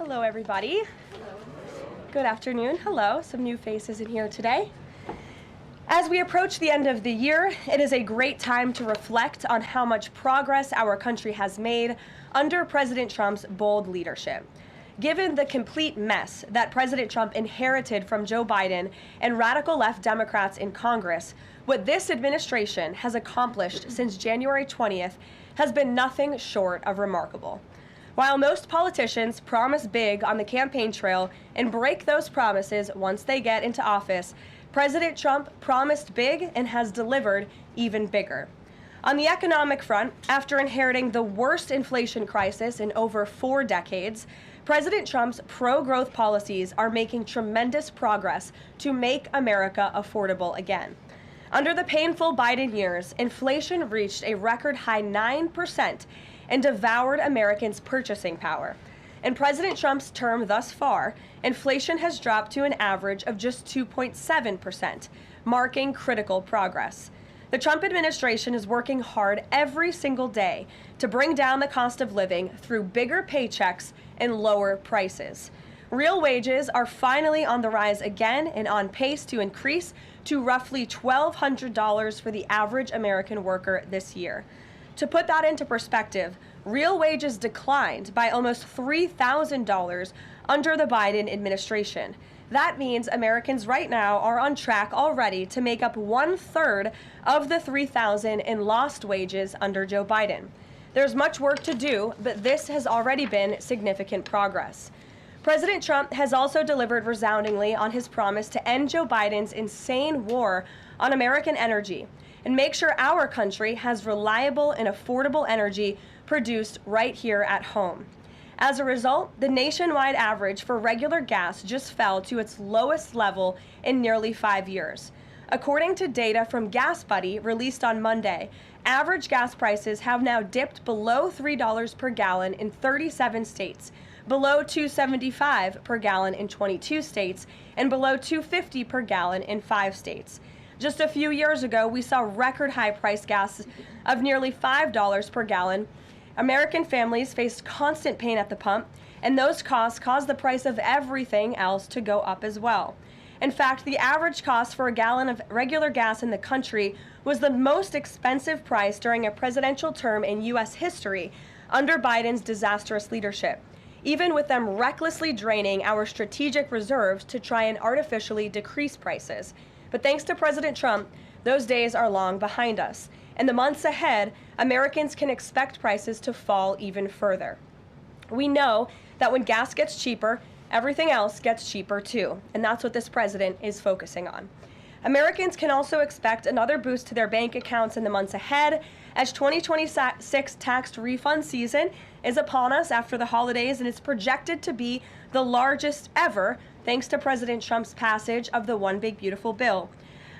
Hello, everybody. Good afternoon. Hello. Some new faces in here today. As we approach the end of the year, it is a great time to reflect on how much progress our country has made under President Trump's bold leadership. Given the complete mess that President Trump inherited from Joe Biden and radical left Democrats in Congress, what this administration has accomplished since January 20th has been nothing short of remarkable. While most politicians promise big on the campaign trail and break those promises once they get into office, President Trump promised big and has delivered even bigger. On the economic front, after inheriting the worst inflation crisis in over 4 decades, President Trump's pro-growth policies are making tremendous progress to make America affordable again. Under the painful Biden years, inflation reached a record high 9% and devoured Americans' purchasing power. In President Trump's term thus far, inflation has dropped to an average of just 2.7%, marking critical progress. The Trump administration is working hard every single day to bring down the cost of living through bigger paychecks and lower prices. Real wages are finally on the rise again and on pace to increase to roughly $1,200 for the average American worker this year. To put that into perspective, real wages declined by almost $3,000 under the Biden administration. That means Americans right now are on track already to make up 1/3 of the $3,000 in lost wages under Joe Biden. There's much work to do, but this has already been significant progress. President Trump has also delivered resoundingly on his promise to end Joe Biden's insane war on American energy and make sure our country has reliable and affordable energy produced right here at home. As a result, the nationwide average for regular gas just fell to its lowest level in nearly 5 years. According to data from Gas Buddy released on Monday, average gas prices have now dipped below $3 per gallon in 37 states, below $2.75 per gallon in 22 states, and below $2.50 per gallon in 5 states. Just a few years ago, we saw record high price gas of nearly $5 per gallon. American families faced constant pain at the pump, and those costs caused the price of everything else to go up as well. In fact, the average cost for a gallon of regular gas in the country was the most expensive price during a presidential term in U.S. history under Biden's disastrous leadership, even with them recklessly draining our strategic reserves to try and artificially decrease prices. But thanks to President Trump, those days are long behind us. In the months ahead, Americans can expect prices to fall even further. We know that when gas gets cheaper, everything else gets cheaper too, and that's what this president is focusing on. Americans can also expect another boost to their bank accounts in the months ahead, as 2026 tax refund season is upon us after the holidays, and it's projected to be the largest ever thanks to President Trump's passage of the One Big Beautiful Bill.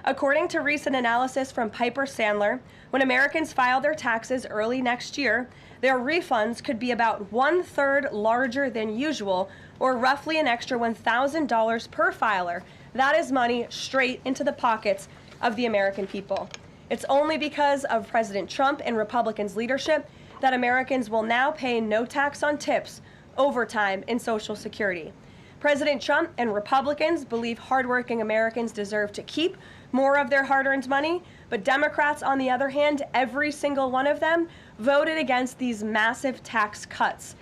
According to recent analysis from Piper Sandler, when Americans file their taxes early next year, their refunds could be about 1/3 larger than usual, or roughly an extra $1,000 per filer. That is money straight into the pockets of the American people. It's only because of President Trump and Republicans' leadership that Americans will now pay no tax on tips, overtime, and Social Security. President Trump and Republicans believe hardworking Americans deserve to keep more of their hard-earned money, but Democrats, on the other hand, every single one of them, voted against these massive tax cuts.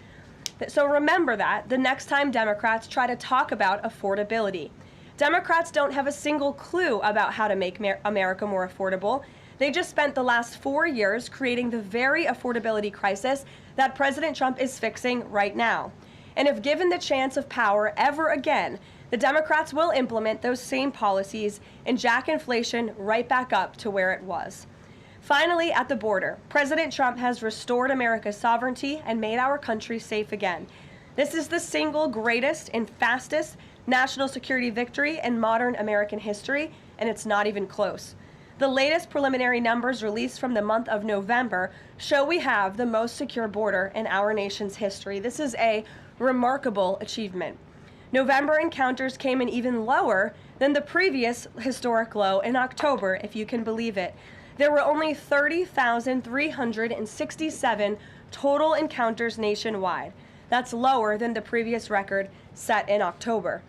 So remember that the next time Democrats try to talk about affordability. Democrats don't have a single clue about how to make America more affordable. They just spent the last 4 years creating the very affordability crisis that President Trump is fixing right now. And if given the chance of power ever again, the Democrats will implement those same policies and jack inflation right back up to where it was. Finally, at the border, President Trump has restored America's sovereignty and made our country safe again. This is the single greatest and fastest national security victory in modern American history, and it's not even close. The latest preliminary numbers released from the month of November show we have the most secure border in our nation's history. This is a remarkable achievement. November encounters came in even lower than the previous historic low in October, if you can believe it. There were only 30,367 total encounters nationwide. That's lower than the previous record set in October.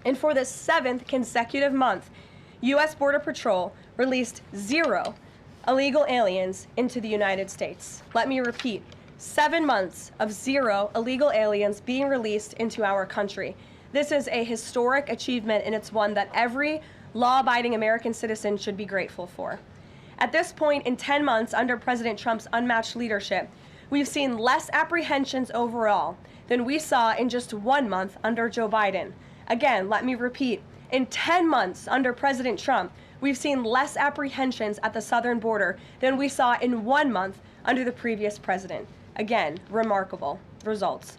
And for the 7th consecutive month, U.S. Border Patrol released 0 illegal aliens into the United States. Let me repeat, 7 months of 0 illegal aliens being released into our country. This is a historic achievement, and it's one that every law-abiding American citizen should be grateful for. At this point, in 10 months under President Trump's unmatched leadership, we've seen less apprehensions overall than we saw in just 1 month under Joe Biden. Again, let me repeat, in 10 months under President Trump, we've seen less apprehensions at the southern border than we saw in 1 month under the previous president. Again, remarkable results.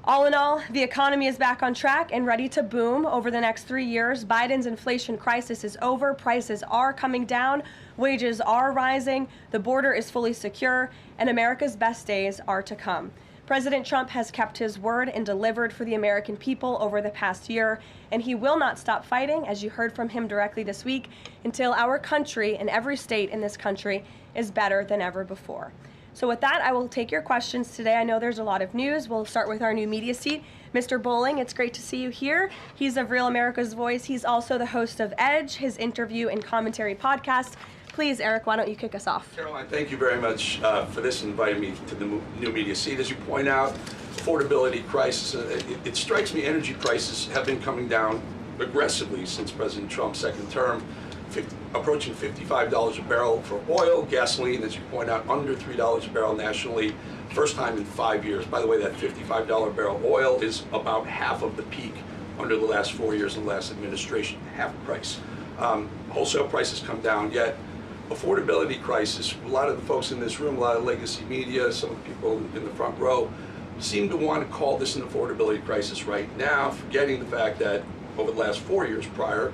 All in all, the economy is back on track and ready to boom over the next 3 years. Biden's inflation crisis is over. Prices are coming down. Wages are rising. The border is fully secure, and America's best days are to come. President Trump has kept his word and delivered for the American people over the past year, and he will not stop fighting, as you heard from him directly this week, until our country and every state in this country is better than ever before. So with that, I will take your questions today. I know there's a lot of news. We'll start with our new media seat. Mr. Bowling, it's great to see you here. He's of Real America's Voice. He's also the host of Edge, his interview and commentary podcast. Please, Eric, why don't you kick us off? Karoline, thank you very much for this and inviting me to the new media seat. As you point out, affordability crisis, it strikes me energy prices have been coming down aggressively since President Trump's second term, approaching $55 a barrel for oil. Gasoline, as you point out, under $3 a barrel nationally, first time in 5 years. By the way, that $55 a barrel oil is about half of the peak under the last 4 years of the last administration, half price. Wholesale prices come down, yet affordability crisis, a lot of the folks in this room, a lot of legacy media, some of the people in the front row, seem to want to call this an affordability crisis right now, forgetting the fact that over the last 4 years prior,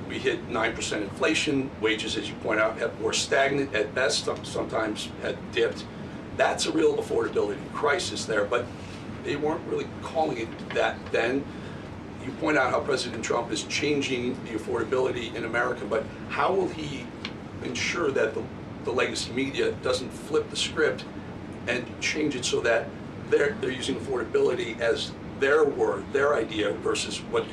we hit 9% inflation. Wages, as you point out, were stagnant at best, sometimes had dipped. That's a real affordability crisis there, but they weren't really calling it that then. You point out how President Trump is changing the affordability in America, but how will he ensure that the legacy media doesn't flip the script and change it so that they're using affordability as their word, their idea, versus what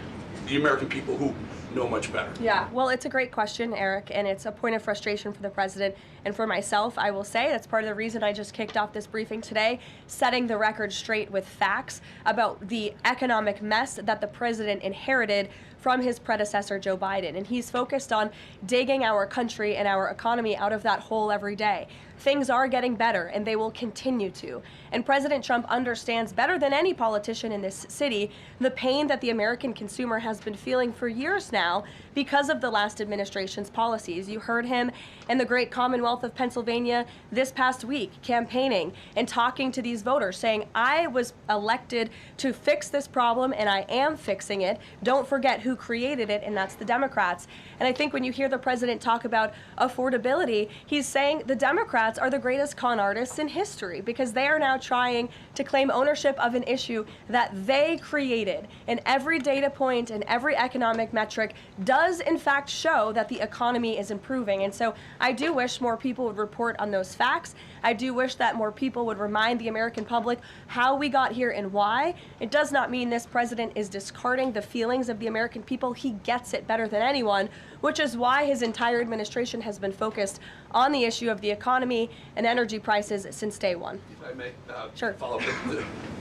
the American people who know much better? Yeah, well, it's a great question, Eric, and it's a point of frustration for the president and for myself. I will say that's part of the reason I just kicked off this briefing today, setting the record straight with facts about the economic mess that the president inherited from his predecessor, Joe Biden. And he's focused on digging our country and our economy out of that hole every day. Things are getting better, and they will continue to. And President Trump understands better than any politician in this city the pain that the American consumer has been feeling for years now because of the last administration's policies. You heard him in the great Commonwealth of Pennsylvania this past week campaigning and talking to these voters, saying, I was elected to fix this problem, and I am fixing it. Don't forget who created it, and that's the Democrats. And I think when you hear the president talk about affordability, he's saying the Democrats are the greatest con artists in history because they are now trying to claim ownership of an issue that they created. And every data point and every economic metric does in fact show that the economy is improving. And so I do wish more people would report on those facts. I do wish that more people would remind the American public how we got here and why. It does not mean this president is discarding the feelings of the American people. He gets it better than anyone, which is why his entire administration has been focused on the issue of the economy and energy prices since day one. If I may Sure. follow up,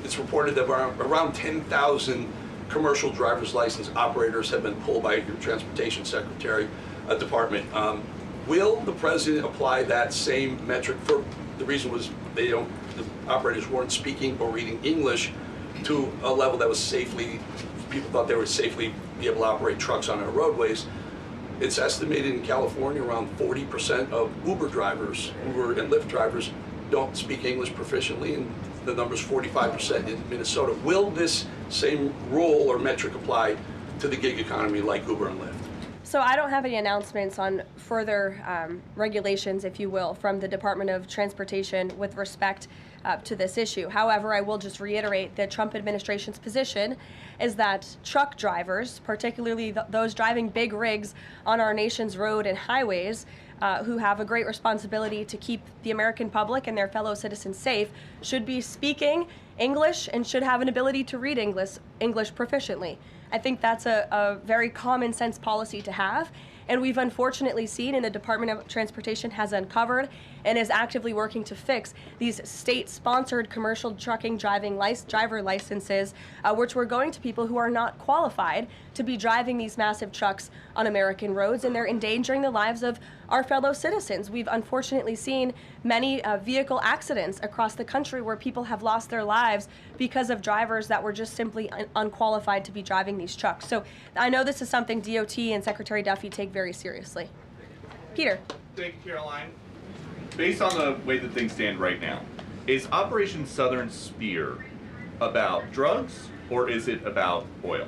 it's reported that around 10,000 commercial driver's license operators have been pulled by your transportation secretary department. Will the president apply that same metric? For the reason was the operators weren't speaking or reading English to a level that was safely, people thought they would safely be able to operate trucks on our roadways. It's estimated in California around 40% of Uber drivers, Uber and Lyft drivers, don't speak English proficiently, and the number's 45% in Minnesota. Will this same rule or metric apply to the gig economy like Uber and Lyft? So I don't have any announcements on further regulations, if you will, from the Department of Transportation with respect to this issue. However, I will just reiterate the Trump administration's position is that truck drivers, particularly those driving big rigs on our nation's road and highways, who have a great responsibility to keep the American public and their fellow citizens safe should be speaking English and should have an ability to read English proficiently. I think that's a very common sense policy to have. And we've unfortunately seen, and the Department of Transportation has uncovered and is actively working to fix these state-sponsored commercial trucking driver licenses, which were going to people who are not qualified to be driving these massive trucks on American roads, and they're endangering the lives of our fellow citizens. We've unfortunately seen many vehicle accidents across the country where people have lost their lives because of drivers that were just simply unqualified to be driving these trucks. So I know this is something DOT and Secretary Duffy take very seriously. Peter. Thank you, Caroline. Based on the way that things stand right now, is Operation Southern Spear about drugs or is it about oil?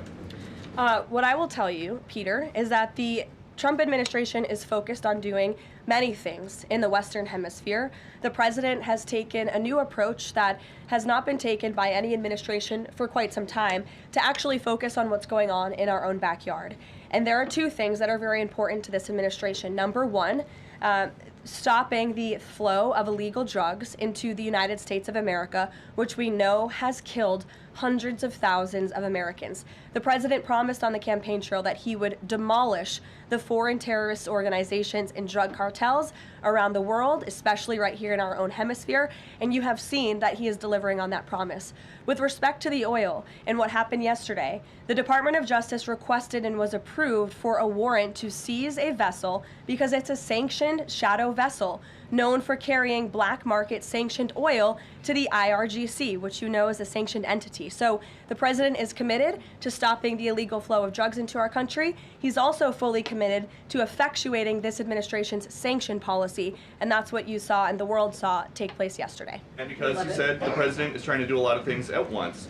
What I will tell you, Peter, is that the Trump administration is focused on doing many things in the Western Hemisphere. The president has taken a new approach that has not been taken by any administration for quite some time to actually focus on what's going on in our own backyard. And there are two things that are very important to this administration. Number one, stopping the flow of illegal drugs into the United States of America, which we know has killed hundreds of thousands of Americans. The president promised on the campaign trail that he would demolish the foreign terrorist organizations and drug cartels around the world, especially right here in our own hemisphere, and you have seen that he is delivering on that promise. With respect to the oil and what happened yesterday, the Department of Justice requested and was approved for a warrant to seize a vessel because it's a sanctioned shadow vessel known for carrying black market sanctioned oil to the IRGC, which you know is a sanctioned entity. So the president is committed to stopping the illegal flow of drugs into our country. He's also fully committed to effectuating this administration's sanction policy, and that's what you saw and the world saw take place yesterday. And because you said the president is trying to do a lot of things at once,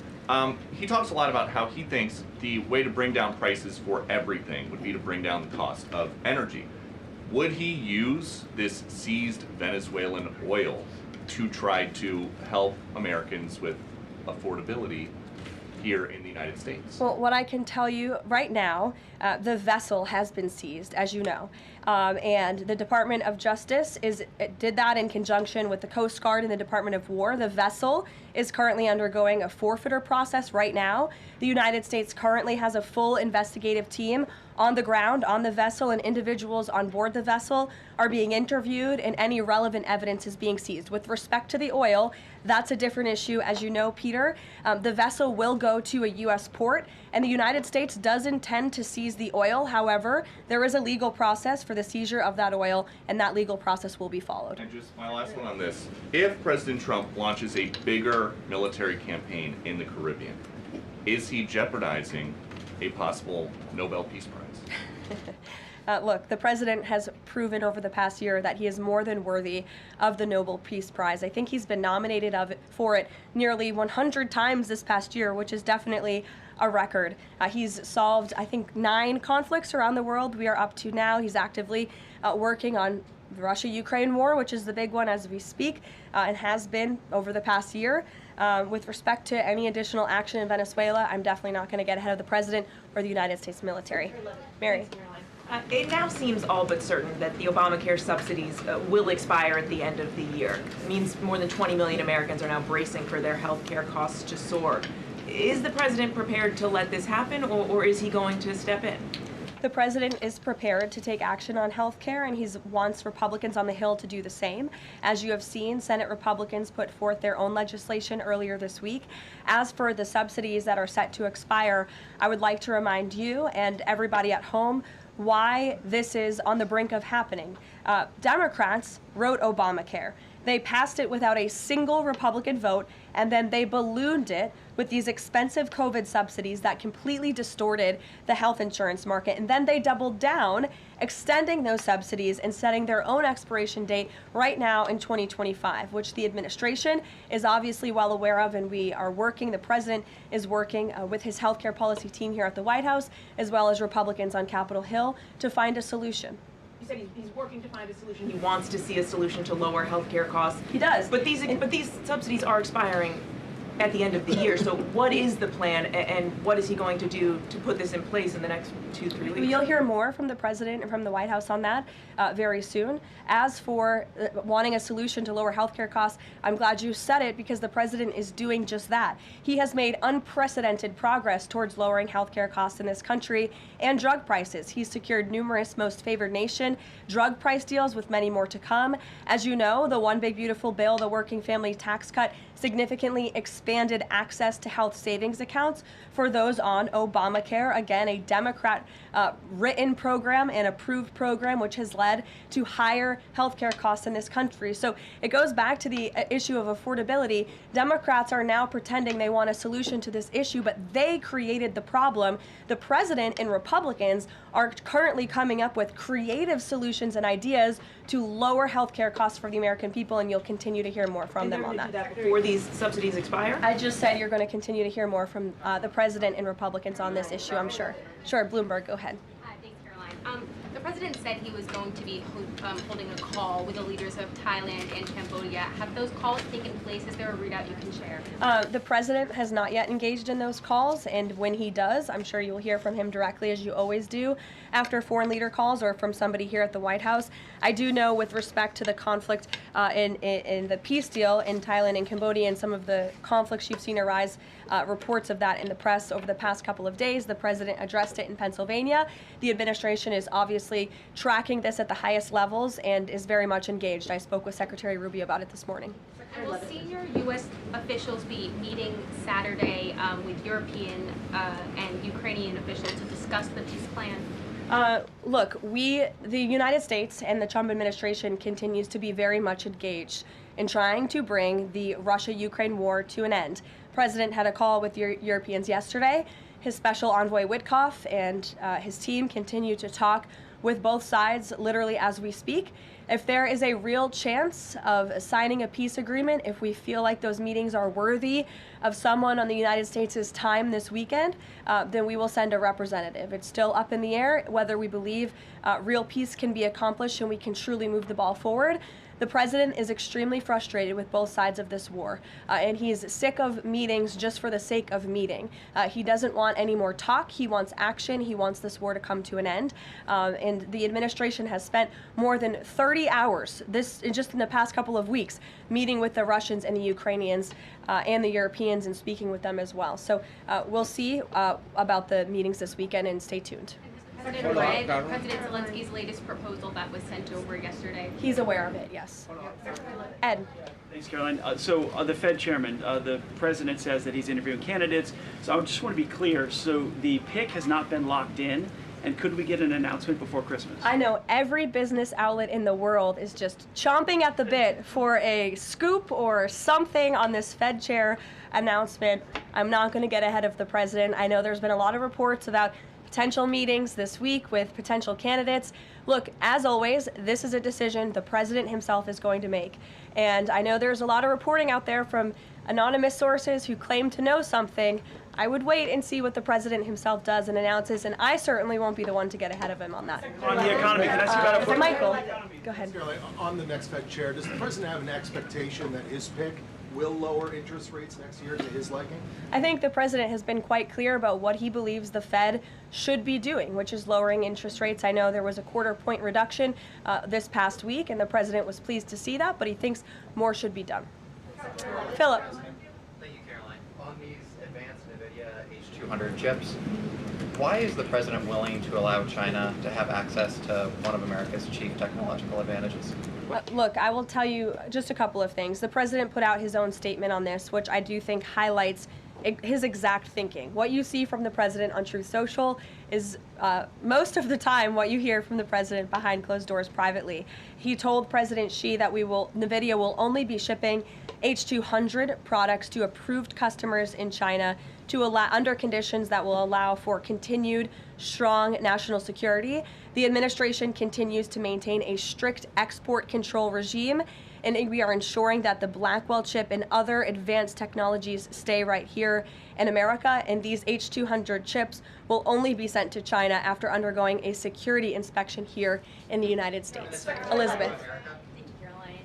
he talks a lot about how he thinks the way to bring down prices for everything would be to bring down the cost of energy. Would he use this seized Venezuelan oil to try to help Americans with affordability here in the United States? Well, what I can tell you right now, the vessel has been seized, as you know, and the Department of Justice did that in conjunction with the Coast Guard and the Department of War. The vessel is currently undergoing a forfeiture process right now. The United States currently has a full investigative team on the ground on the vessel, and individuals on board the vessel are being interviewed and any relevant evidence is being seized. With respect to the oil, that's a different issue. As you know, Peter, the vessel will go to a U.S. port, and the United States does intend to seize the oil. However, there is a legal process for the seizure of that oil, and that legal process will be followed. And just my last one on this. If President Trump launches a bigger military campaign in the Caribbean, is he jeopardizing a possible Nobel Peace Prize? Look, the president has proven over the past year that he is more than worthy of the Nobel Peace Prize. I think he's been nominated for it nearly 100 times this past year, which is definitely a record. He's solved, I think, 9 conflicts around the world. We are up to now. He's actively working on the Russia-Ukraine war, which is the big one as we speak, and has been over the past year. With respect to any additional action in Venezuela, I'm definitely not going to get ahead of the president or the United States military. Mary. It now seems all but certain that the Obamacare subsidies will expire at the end of the year. It means more than 20 million Americans are now bracing for their health care costs to soar. Is the president prepared to let this happen, or is he going to step in? The president is prepared to take action on health care, and he wants Republicans on the Hill to do the same. As you have seen, Senate Republicans put forth their own legislation earlier this week. As for the subsidies that are set to expire, I would like to remind you and everybody at home why this is on the brink of happening. Democrats wrote Obamacare. They passed it without a single Republican vote, and then they ballooned it with these expensive COVID subsidies that completely distorted the health insurance market. And then they doubled down, extending those subsidies and setting their own expiration date right now in 2025, which the administration is obviously well aware of, and we are working. The president is working with his healthcare policy team here at the White House, as well as Republicans on Capitol Hill, to find a solution. You said he's working to find a solution. He wants to see a solution to lower health care costs. He does. But these subsidies are expiring at the end of the year. So what is the plan, and what is he going to do to put this in place in the next 2-3 weeks? You'll hear more from the president and from the White House on that very soon. As for wanting a solution to lower healthcare costs, I'm glad you said it, because the president is doing just that. He has made unprecedented progress towards lowering healthcare costs in this country and drug prices. He's secured numerous most favored nation drug price deals, with many more to come. As you know, the One Big Beautiful Bill, the working family tax cut, significantly expanded access to health savings accounts for those on Obamacare. Again, a Democrat written program and approved program, which has led to higher healthcare costs in this country. So it goes back to the issue of affordability. Democrats are now pretending they want a solution to this issue, but they created the problem. The president and Republicans are currently coming up with creative solutions and ideas to lower healthcare costs for the American people, and you'll continue to hear more from them on that. Before these subsidies expire? I just said you're going to continue to hear more from the president and Republicans on this issue, I'm sure. Sure, Bloomberg, go ahead. Thanks, Caroline. The president said he was going to be holding a call with the leaders of Thailand and Cambodia. Have those calls taken place? Is there a readout you can share? The president has not yet engaged in those calls, and when he does, I'm sure you'll hear from him directly, as you always do, after foreign leader calls or from somebody here at the White House. I do know, with respect to the conflict in the peace deal in Thailand and Cambodia and some of the conflicts you've seen arise, reports of that in the press over the past couple of days, the president addressed it in Pennsylvania. The administration is obviously tracking this at the highest levels and is very much engaged. I spoke with Secretary Rubio about it this morning. And will senior U.S. officials be meeting Saturday with European and Ukrainian officials to discuss the peace plan? Look, the United States and the Trump administration continues to be very much engaged in trying to bring the Russia-Ukraine war to an end. The president had a call with Europeans yesterday. His special envoy Witkoff and his team continue to talk with both sides literally as we speak. If there is a real chance of signing a peace agreement, if we feel like those meetings are worthy of someone on the United States' time this weekend, then we will send a representative. It's still up in the air whether we believe real peace can be accomplished and we can truly move the ball forward. The president is extremely frustrated with both sides of this war, and he's sick of meetings just for the sake of meeting. He doesn't want any more talk. He wants action. He wants this war to come to an end. And the administration has spent more than 30 hours, just in the past couple of weeks, meeting with the Russians and the Ukrainians and the Europeans and speaking with them as well. So we'll see about the meetings this weekend, and stay tuned. President read President Zelensky's latest proposal that was sent over yesterday. He's aware of it, yes. Ed. Thanks, Caroline. So the Fed chairman, the president says that he's interviewing candidates. So I just want to be clear. So the pick has not been locked in, and could we get an announcement before Christmas? I know every business outlet in the world is just chomping at the bit for a scoop or something on this Fed chair announcement. I'm not going to get ahead of the president. I know there's been a lot of reports about potential meetings this week with potential candidates. Look, as always, this is a decision the president himself is going to make. And I know there's a lot of reporting out there from anonymous sources who claim to know something. I would wait and see what the president himself does and announces, and I certainly won't be the one to get ahead of him on that. On the economy, can I ask you about Michael, go ahead. On the next Fed chair, does the president have an expectation that his pick will lower interest rates next year to his liking? I think the president has been quite clear about what he believes the Fed should be doing, which is lowering interest rates. I know there was a quarter-point reduction this past week, and the president was pleased to see that, but he thinks more should be done. Philip. Thank you, Caroline. On these advanced NVIDIA H200 chips, why is the president willing to allow China to have access to one of America's chief technological advantages? Look, I will tell you just a couple of things. The president put out his own statement on this, which I do think highlights his exact thinking. What you see from the president on Truth Social is most of the time what you hear from the president behind closed doors privately. He told President Xi that NVIDIA will only be shipping H200 products to approved customers in China under conditions that will allow for continued strong national security. The administration continues to maintain a strict export control regime, and we are ensuring that the Blackwell chip and other advanced technologies stay right here in America, and these H200 chips will only be sent to China after undergoing a security inspection here in the United States. Elizabeth. Thank you, Caroline.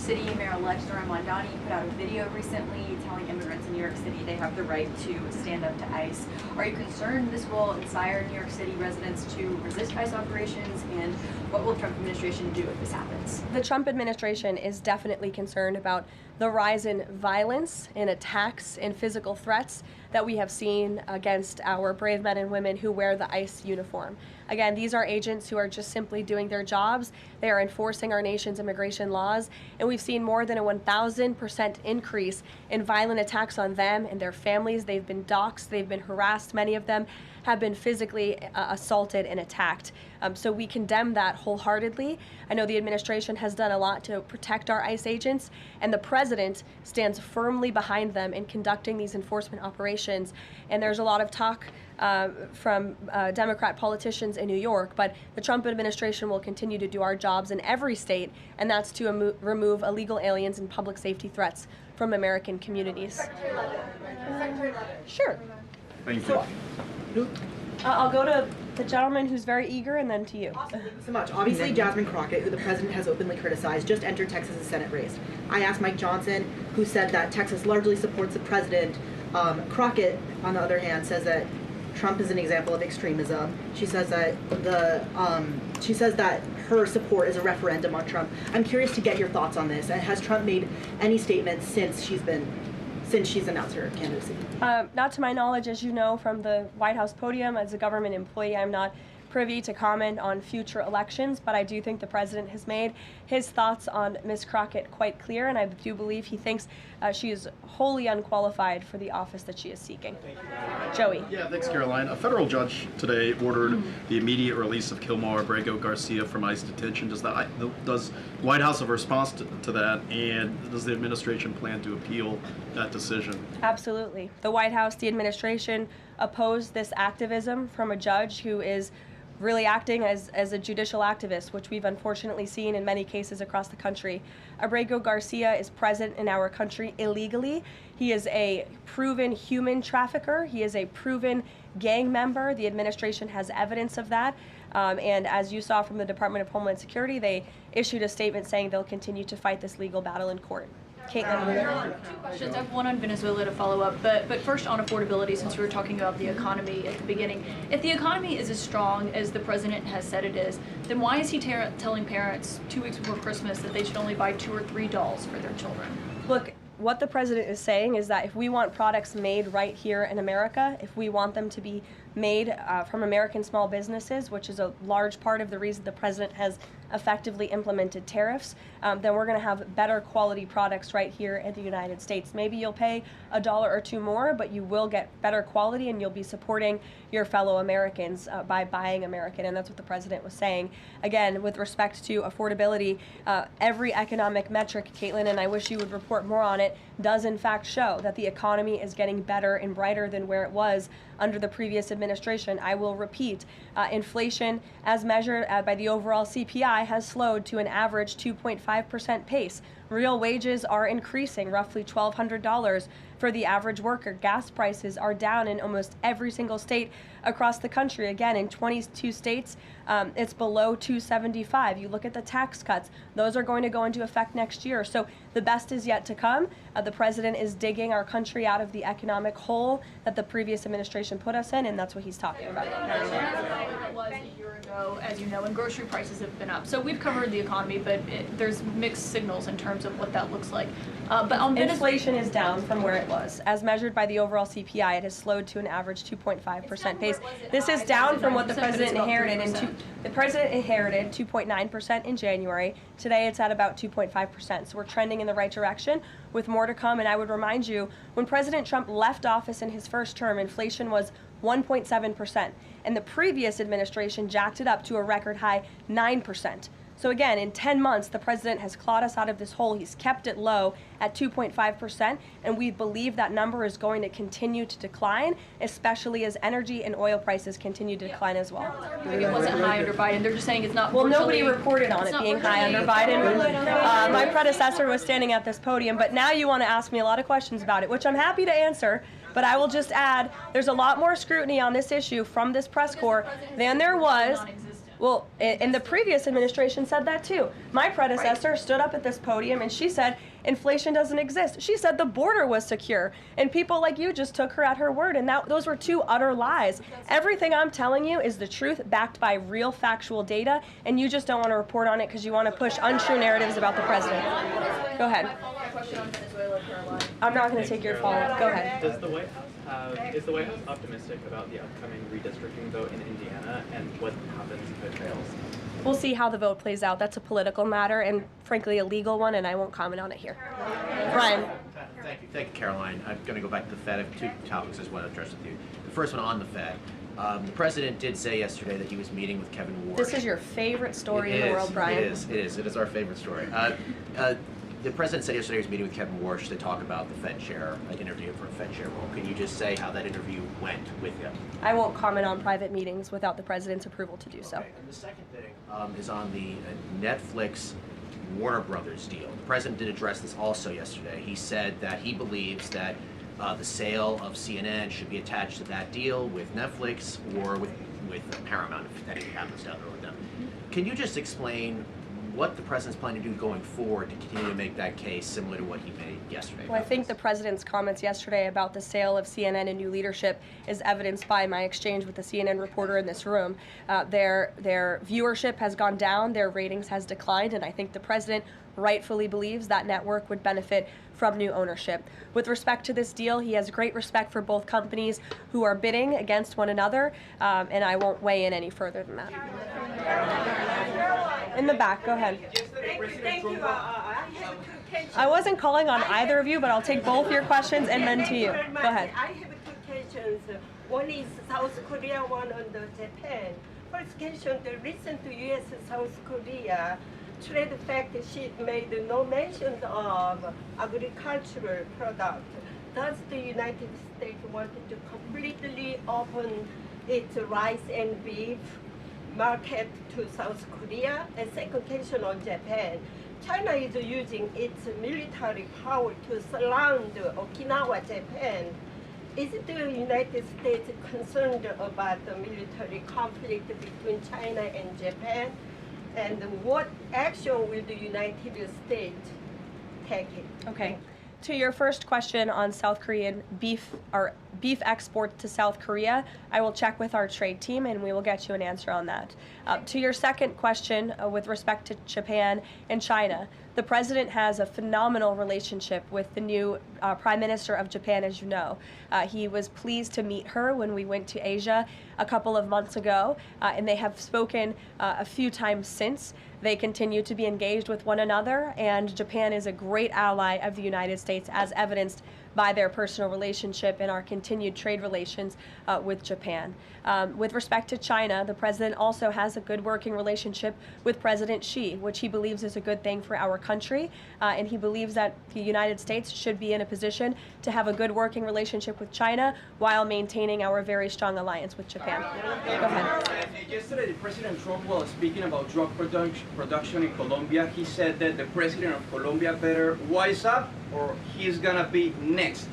City Mayor-elect Zohran Mamdani put out a video recently telling immigrants in New York City they have the right to stand up to ICE. Are you concerned this will inspire New York City residents to resist ICE operations, and what will the Trump administration do if this happens? The Trump administration is definitely concerned about the rise in violence, in attacks, in physical threats that we have seen against our brave men and women who wear the ICE uniform. Again, these are agents who are just simply doing their jobs. They are enforcing our nation's immigration laws, and we've seen more than a 1,000% increase in violent attacks on them and their families. They've been doxxed, they've been harassed, many of them have been physically assaulted and attacked. So we condemn that wholeheartedly. I know the administration has done a lot to protect our ICE agents, and the president stands firmly behind them in conducting these enforcement operations. And there's a lot of talk from Democrat politicians in New York, but the Trump administration will continue to do our jobs in every state, and that's to remove illegal aliens and public safety threats from American communities. Secretary Leavitt. Sure. Thank you. I'll go to the gentleman who's very eager, and then to you. Awesome. Thank you so much. Obviously, Jasmine Crockett, who the president has openly criticized, just entered Texas' Senate race. I asked Mike Johnson, who said that Texas largely supports the president. Crockett, on the other hand, says that Trump is an example of extremism. She says that her support is a referendum on Trump. I'm curious to get your thoughts on this. And has Trump made any statements since she's announced her candidacy? Not to my knowledge, as you know, from the White House podium. As a government employee, I'm not privy to comment on future elections, but I do think the president has made his thoughts on Ms. Crockett quite clear, and I do believe he thinks she is wholly unqualified for the office that she is seeking. Joey. Yeah, thanks, Caroline. A federal judge today ordered the immediate release of Kilmar Abrego Garcia from ICE detention. Does the White House have a response to that, and does the administration plan to appeal that decision? Absolutely. The White House, the administration opposed this activism from a judge who is really acting as a judicial activist, which we've unfortunately seen in many cases across the country. Abrego Garcia is present in our country illegally. He is a proven human trafficker. He is a proven gang member. The administration has evidence of that. And as you saw from the Department of Homeland Security, they issued a statement saying they'll continue to fight this legal battle in court. Caitlin. Two questions. I have one on Venezuela to follow up, but first on affordability, since we were talking about the economy at the beginning. If the economy is as strong as the president has said it is, then why is he telling parents 2 weeks before Christmas that they should only buy 2 or 3 dolls for their children? Look, what the president is saying is that if we want products made right here in America, if we want them to be made from American small businesses, which is a large part of the reason the president has effectively implemented tariffs, then we're going to have better quality products right here in the United States. Maybe you'll pay $1 or $2 more, but you will get better quality, and you'll be supporting your fellow Americans by buying American, and that's what the president was saying. Again, with respect to affordability, every economic metric, Caitlin, and I wish you would report more on it, does in fact show that the economy is getting better and brighter than where it was under the previous administration. I will repeat, inflation as measured by the overall CPI has slowed to an average 2.5% pace. Real wages are increasing, roughly $1,200 for the average worker. Gas prices are down in almost every single state across the country. Again, in 22 states, it's below $275. You look at the tax cuts, those are going to go into effect next year. So the best is yet to come. The president is digging our country out of the economic hole that the previous administration put us in, and that's what he's talking about. It was a year ago, as you know, and grocery prices have been up. So we've covered the economy, but there's mixed signals in terms of what that looks like. But on inflation is down from where it was. As measured by the overall CPI, it has slowed to an average 2.5% pace. This is down from what the president inherited. The president inherited 2.9% in January. Today it's at about 2.5%. So we're trending in the right direction with more to come. And I would remind you, when President Trump left office in his first term, inflation was 1.7%. And the previous administration jacked it up to a record high 9%. So again, in 10 months, the president has clawed us out of this hole. He's kept it low at 2.5%, and we believe that number is going to continue to decline, especially as energy and oil prices continue to decline as well. It wasn't high under Biden. They're just saying it's not. Well, nobody reported on it being high under Biden. My predecessor was standing at this podium, but now you want to ask me a lot of questions about it, which I'm happy to answer. But I will just add, there's a lot more scrutiny on this issue from this press corps than there was. Well, in the previous administration said that too. My predecessor stood up at this podium and she said inflation doesn't exist. She said the border was secure, and people like you just took her at her word, and those were two utter lies. Everything I'm telling you is the truth, backed by real factual data, and you just don't want to report on it because you want to push untrue narratives about the president. Go ahead. I'm not going to take your follow-up. Go ahead. Is the White House optimistic about the upcoming redistricting vote in Indiana and what happens if it fails? We'll see how the vote plays out. That's a political matter and, frankly, a legal one, and I won't comment on it here. Brian. Thank you, Caroline. I'm going to go back to the Fed. I have two topics I just want to address with you. The first one on the Fed. The president did say yesterday that he was meeting with Kevin Warsh. This is your favorite story in the world, Brian. It is our favorite story. The president said yesterday he was meeting with Kevin Warsh to talk about the Fed chair, interview for a Fed chair role. Can you just say how that interview went with him? I won't comment on private meetings without the president's approval to do so. And the second thing is on the Netflix Warner Brothers deal. The president did address this also yesterday. He said that he believes that the sale of CNN should be attached to that deal with Netflix or with Paramount if anything happens down the road with them. Can you just explain what the president's planning to do going forward to continue to make that case similar to what he made yesterday? Well, I think the president's comments yesterday about the sale of CNN and new leadership is evidenced by my exchange with the CNN reporter in this room. Their viewership has gone down, their ratings has declined, and I think the president rightfully believes that network would benefit from new ownership. With respect to this deal, he has great respect for both companies who are bidding against one another, and I won't weigh in any further than that. In the back, go ahead. Thank you. I wasn't calling on either of you, but I'll take both your questions and then to you. Go ahead. I have two questions. One is South Korea, one on the Japan. First question, the recent U.S.-South Korea trade fact sheet made no mention of agricultural product. Does the United States want to completely open its rice and beef market to South Korea? And second question on Japan. China is using its military power to surround Okinawa, Japan. Is the United States concerned about the military conflict between China and Japan? And what action will the United States take? Okay. To your first question on South Korean beef export to South Korea, I will check with our trade team and we will get you an answer on that. To your second question with respect to Japan and China, the president has a phenomenal relationship with the new Prime Minister of Japan, as you know. He was pleased to meet her when we went to Asia a couple of months ago, and they have spoken a few times since. They continue to be engaged with one another, and Japan is a great ally of the United States, as evidenced by their personal relationship and our continued trade relations with Japan. With respect to China, the president also has a good working relationship with President Xi, which he believes is a good thing for our country, and he believes that the United States should be in a position to have a good working relationship with China while maintaining our very strong alliance with Japan. Go ahead. Yesterday, President Trump was speaking about drug production in Colombia. He said that the president of Colombia better wise up or he's gonna be next.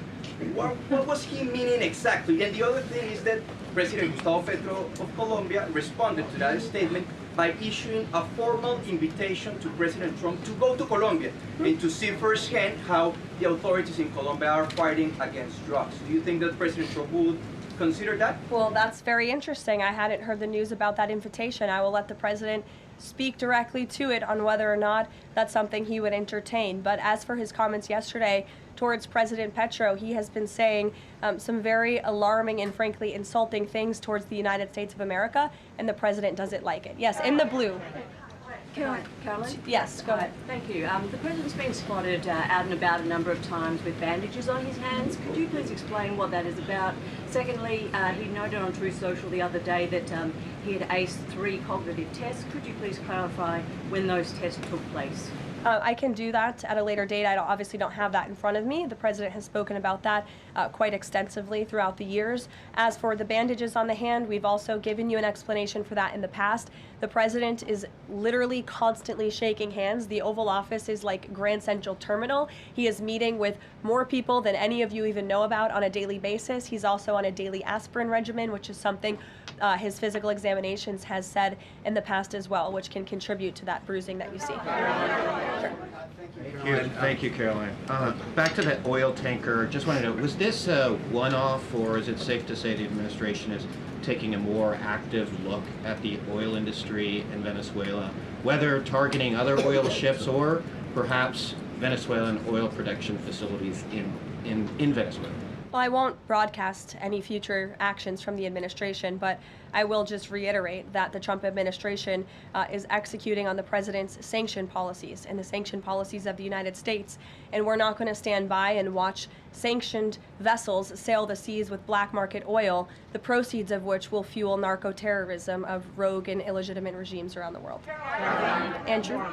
What was he meaning exactly? And the other thing is that President Gustavo Petro of Colombia responded to that statement by issuing a formal invitation to President Trump to go to Colombia and to see firsthand how the authorities in Colombia are fighting against drugs. Do you think that President Trump would consider that? Well, that's very interesting. I hadn't heard the news about that invitation. I will let the president speak directly to it on whether or not that's something he would entertain. But as for his comments yesterday towards President Petro, he has been saying some very alarming and frankly insulting things towards the United States of America, and the president doesn't like it. Yes, in the blue. Caroline? Yes, go ahead. Thank you. The president's been spotted out and about a number of times with bandages on his hands. Could you please explain what that is about? Secondly, he noted on Truth Social the other day that he had aced 3 cognitive tests. Could you please clarify when those tests took place? I can do that at a later date. I obviously don't have that in front of me. The president has spoken about that quite extensively throughout the years. As for the bandages on the hand, we've also given you an explanation for that in the past. The president is literally constantly shaking hands. The Oval Office is like Grand Central Terminal. He is meeting with more people than any of you even know about on a daily basis. He's also on a daily aspirin regimen, which is something his physical exam examinations has said in the past as well, which can contribute to that bruising that you see. Sure. Thank you, Caroline. Back to that oil tanker, just wanted to know, was this a one-off, or is it safe to say the administration is taking a more active look at the oil industry in Venezuela, whether targeting other oil ships or perhaps Venezuelan oil production facilities in Venezuela? Well, I won't broadcast any future actions from the administration, but I will just reiterate that the Trump administration is executing on the president's sanction policies and the sanction policies of the United States. And we're not going to stand by and watch sanctioned vessels sail the seas with black market oil, the proceeds of which will fuel narco-terrorism of rogue and illegitimate regimes around the world. Andrew? Thank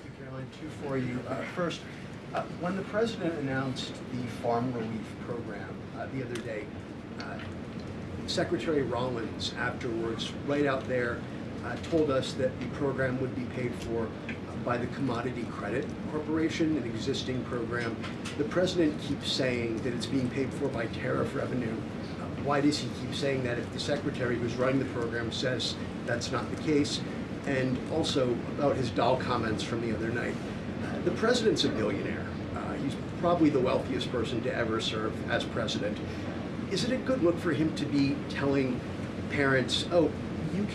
you, Caroline. Two for you. First, when the president announced the farm relief program the other day, Secretary Rollins afterwards, right out there, told us that the program would be paid for by the Commodity Credit Corporation, an existing program. The president keeps saying that it's being paid for by tariff revenue. Why does he keep saying that if the secretary who's running the program says that's not the case? And also about his doll comments from the other night. The president's a billionaire. He's probably the wealthiest person to ever serve as president. Is it a good look for him to be telling parents, oh, you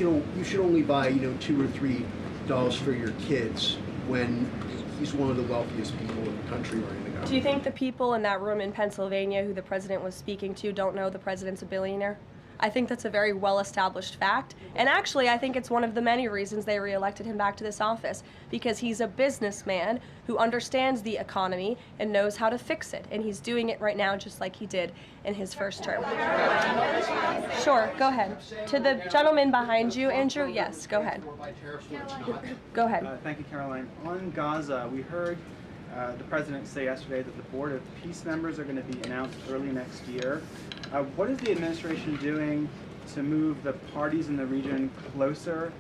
should only buy, 2 or 3 dolls for your kids, when he's one of the wealthiest people in the country running the government? Do you think the people in that room in Pennsylvania who the president was speaking to don't know the president's a billionaire? I think that's a very well-established fact. And actually, I think it's one of the many reasons they reelected him back to this office, because he's a businessman who understands the economy and knows how to fix it. And he's doing it right now just like he did in his first term. Sure, go ahead. To the gentleman behind you, Andrew, yes, go ahead. Go ahead. Thank you, Caroline. On Gaza, we heard the president say yesterday that the Board of Peace members are going to be announced early next year. What is the administration doing to move the parties in the region closer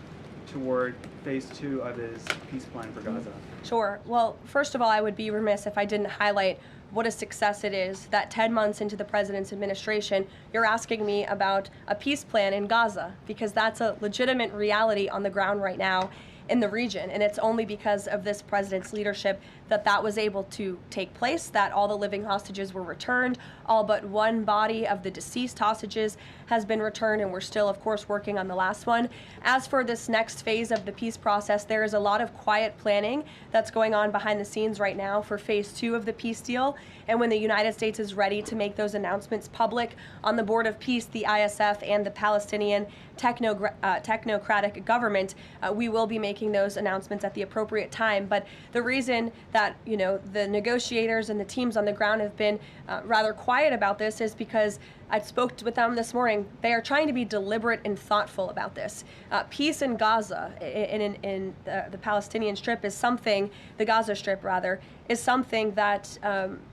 toward phase 2 of his peace plan for Gaza? Sure. Well, first of all, I would be remiss if I didn't highlight what a success it is that 10 months into the president's administration, you're asking me about a peace plan in Gaza, because that's a legitimate reality on the ground right now in the region. And it's only because of this president's leadership that that was able to take place, that all the living hostages were returned. All but one body of the deceased hostages has been returned, and we're still, of course, working on the last one. As for this next phase of the peace process, there is a lot of quiet planning that's going on behind the scenes right now for phase 2 of the peace deal. And when the United States is ready to make those announcements public on the Board of Peace, the ISF, and the Palestinian technocratic government, we will be making those announcements at the appropriate time. But the reason that the negotiators and the teams on the ground have been rather quiet about this is because I spoke with them this morning. They are trying to be deliberate and thoughtful about this. Peace in Gaza, in the Palestinian Strip, is something, the Gaza Strip rather, is something that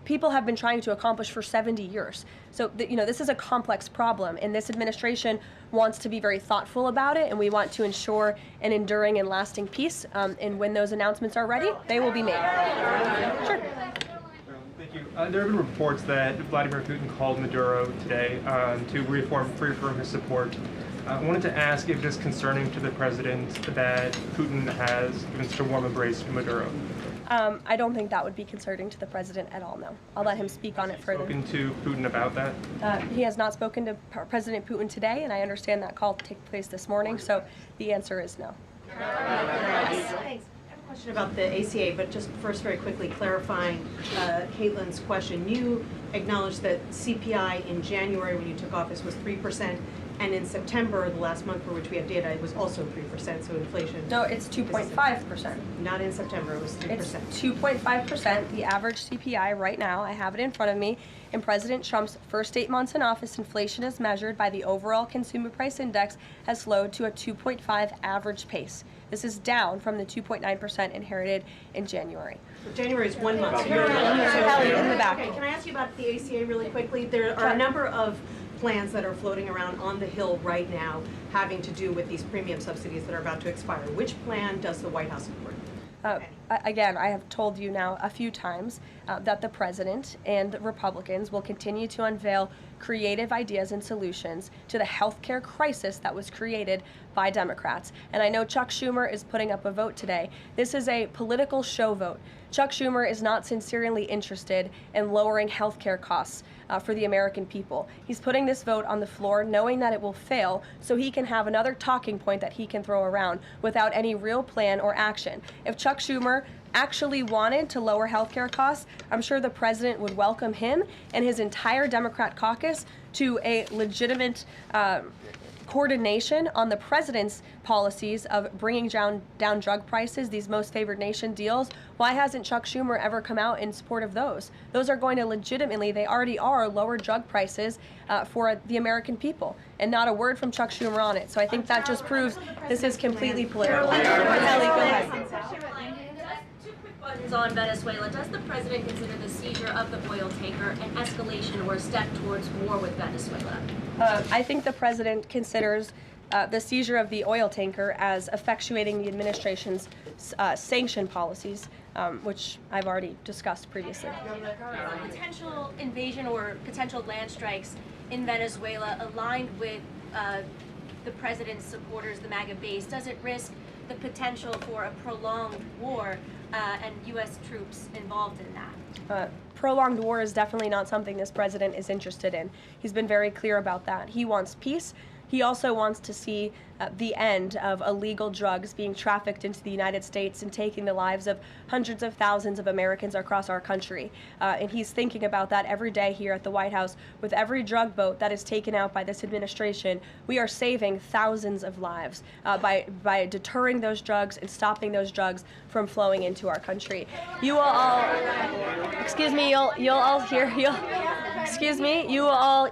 people have been trying to accomplish for 70 years. So, this is a complex problem, and this administration wants to be very thoughtful about it, and we want to ensure an enduring and lasting peace. And when those announcements are ready, they will be made. Sure. Thank you. There have been reports that Vladimir Putin called Maduro today to reaffirm his support. I wanted to ask if it is concerning to the president that Putin has given such a warm embrace to Maduro. I don't think that would be concerning to the president at all, no. I'll let him speak on it further. Spoken to Putin about that? He has not spoken to President Putin today, and I understand that call took place this morning, so the answer is no. Yes. Thanks. Question about the ACA, but just first very quickly clarifying Caitlin's question. You acknowledged that CPI in January when you took office was 3%, and in September, the last month for which we have data, it was also 3%, so inflation... No, it's 2.5%. Not in September, it was 3%. It's 2.5%, the average CPI right now. I have it in front of me. In President Trump's first 8 months in office, inflation as measured by the overall consumer price index has slowed to a 2.5 average pace. This is down from the 2.9% inherited in January. So January is 1 month. Kelly, in the back. Okay, can I ask you about the ACA really quickly? There are a number of plans that are floating around on the Hill right now having to do with these premium subsidies that are about to expire. Which plan does the White House support? Again, I have told you now a few times that the president and the Republicans will continue to unveil creative ideas and solutions to the healthcare crisis that was created by Democrats. And I know Chuck Schumer is putting up a vote today. This is a political show vote. Chuck Schumer is not sincerely interested in lowering healthcare costs for the American people. He's putting this vote on the floor knowing that it will fail so he can have another talking point that he can throw around without any real plan or action. If Chuck Schumer actually wanted to lower healthcare costs, I'm sure the president would welcome him and his entire Democrat caucus to a legitimate coordination on the president's policies of bringing down drug prices, these most favored nation deals. Why hasn't Chuck Schumer ever come out in support of those? Those are going to legitimately, they already are, lower drug prices for the American people. And not a word from Chuck Schumer on it. So I think that just proves this is completely political. Kelly, go ahead. On Venezuela, does the president consider the seizure of the oil tanker an escalation or a step towards war with Venezuela? I think the president considers the seizure of the oil tanker as effectuating the administration's sanction policies, which I've already discussed previously. Potential invasion or potential land strikes in Venezuela aligned with the president's supporters, the MAGA base, does it risk the potential for a prolonged war and U.S. troops involved in that? Prolonged war is definitely not something this president is interested in. He's been very clear about that. He wants peace. He also wants to see the end of illegal drugs being trafficked into the United States and taking the lives of hundreds of thousands of Americans across our country. And he's thinking about that every day here at the White House. With every drug boat that is taken out by this administration, we are saving thousands of lives by deterring those drugs and stopping those drugs from flowing into our country. You will all, excuse me, you'll all hear, excuse me, you will all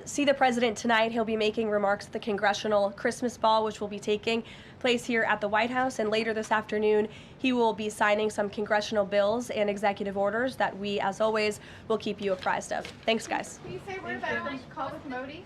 see the president tonight. He'll be making remarks at the Congressional Christmas Ball, which will be taking place here at the White House. And later this afternoon, he will be signing some congressional bills and executive orders that we, as always, will keep you apprised of. Thanks, guys. Can you say a word about the call with Modi?